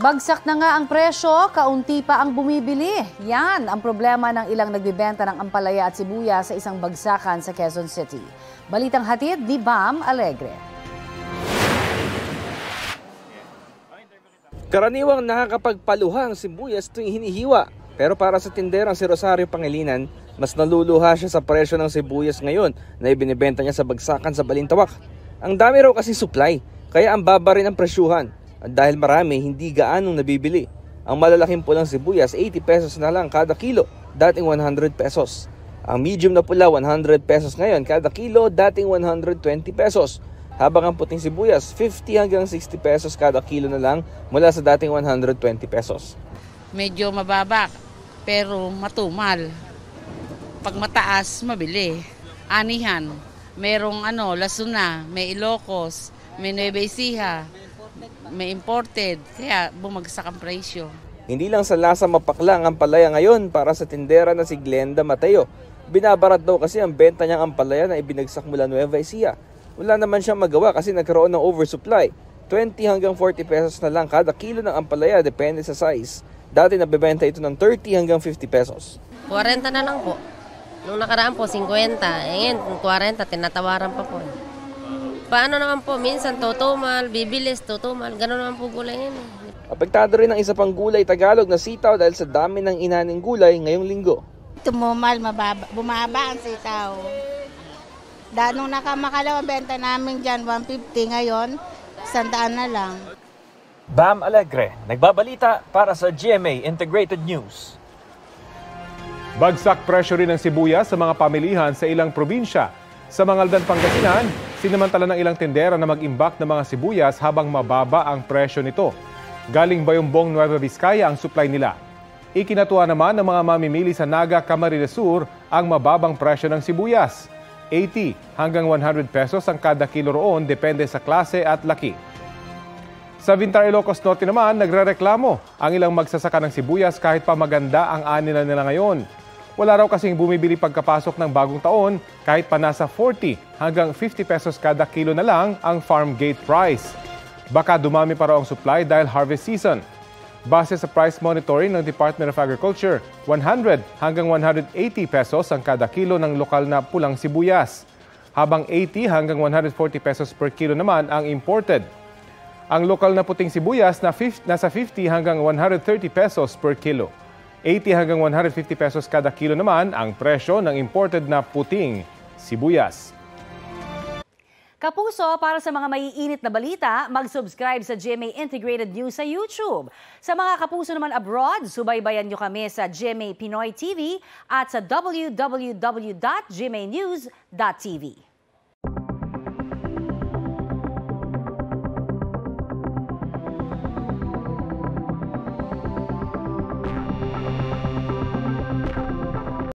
Bagsak na nga ang presyo, kaunti pa ang bumibili. Yan ang problema ng ilang nagbibenta ng ampalaya at sibuyas sa isang bagsakan sa Quezon City. Balitang hatid ni Bam Alegre. Karaniwang nakakapagpaluha ang sibuyas tuwing hinihiwa. Pero para sa tinderang si Rosario Pangilinan, mas naluluha siya sa presyo ng sibuyas ngayon na ibinibenta niya sa bagsakan sa Balintawak. Ang dami raw kasi supply, kaya ang baba rin ang presyuhan. At dahil marami, hindi gaanong nabibili. Ang malalaking pulang sibuyas, 80 pesos na lang kada kilo, dating 100 pesos. Ang medium na pula, 100 pesos ngayon kada kilo, dating 120 pesos. Habang ang puting sibuyas, 50 hanggang 60 pesos kada kilo na lang mula sa dating 120 pesos. Medyo mababa, pero matumal. Pag mataas, mabili. Anihan, merong Lasuna, may Ilocos, may Nueva Ecija, may imported, kaya bumagsak ang presyo. Hindi lang sa lasa mapakla ang ampalaya ngayon para sa tindera na si Glenda Mateo. Binabarat daw kasi ang benta niyang ampalaya na ibinagsak mula Nueva Ecija. Wala naman siyang magawa kasi nagkaroon ng oversupply. 20 hanggang 40 pesos na lang kada kilo ng ampalaya depende sa size. Dati nabibenta ito ng 30 hanggang 50 pesos. 40 na lang po. Nung nakaraan po, 50. Ngayon, 40, tinatawaran pa po. Paano naman po, minsan tutumal, bibilis, tutumal, gano'n naman po gulay yan. Apektado rin ang isa pang gulay Tagalog na sitaw dahil sa dami ng inaning gulay ngayong linggo. Tumumal, bumaba ang sitaw. Nung nakamakalaw ang benta namin dyan, 150 ngayon, 100 na lang. Bam Alegre, nagbabalita para sa GMA Integrated News. Bagsak presyo rin ng sibuyas sa mga pamilihan sa ilang probinsya. Sa Mangaldan, Pangasinan, sinamantala ng ilang tindera na mag-imbak ng mga sibuyas habang mababa ang presyo nito. Galing Bayumbong, Nueva Vizcaya ang supply nila. Ikinatuwa naman ng mga mamimili sa Naga, Camarines Sur ang mababang presyo ng sibuyas. 80 hanggang 100 pesos ang kada kilo roon depende sa klase at laki. Sa Vintar, Ilocos Norte naman, nagrereklamo ang ilang magsasaka ng sibuyas kahit pa maganda ang ani nila ngayon. Wala raw kasing bumibili pagkapasok ng bagong taon kahit pa nasa 40 hanggang 50 pesos kada kilo na lang ang farm gate price. Baka dumami pa raw ang supply dahil harvest season. Base sa price monitoring ng Department of Agriculture, 100 hanggang 180 pesos ang kada kilo ng lokal na pulang sibuyas, habang 80 hanggang 140 pesos per kilo naman ang imported. Ang lokal na puting sibuyas nasa 50 hanggang 130 pesos per kilo. 80 hanggang 150 pesos kada kilo naman ang presyo ng imported na puting sibuyas. Kapuso, para sa mga maiinit na balita, mag-subscribe sa GMA Integrated News sa YouTube. Sa mga kapuso naman abroad, subaybayan nyo kami sa GMA Pinoy TV at sa www.gmanews.tv.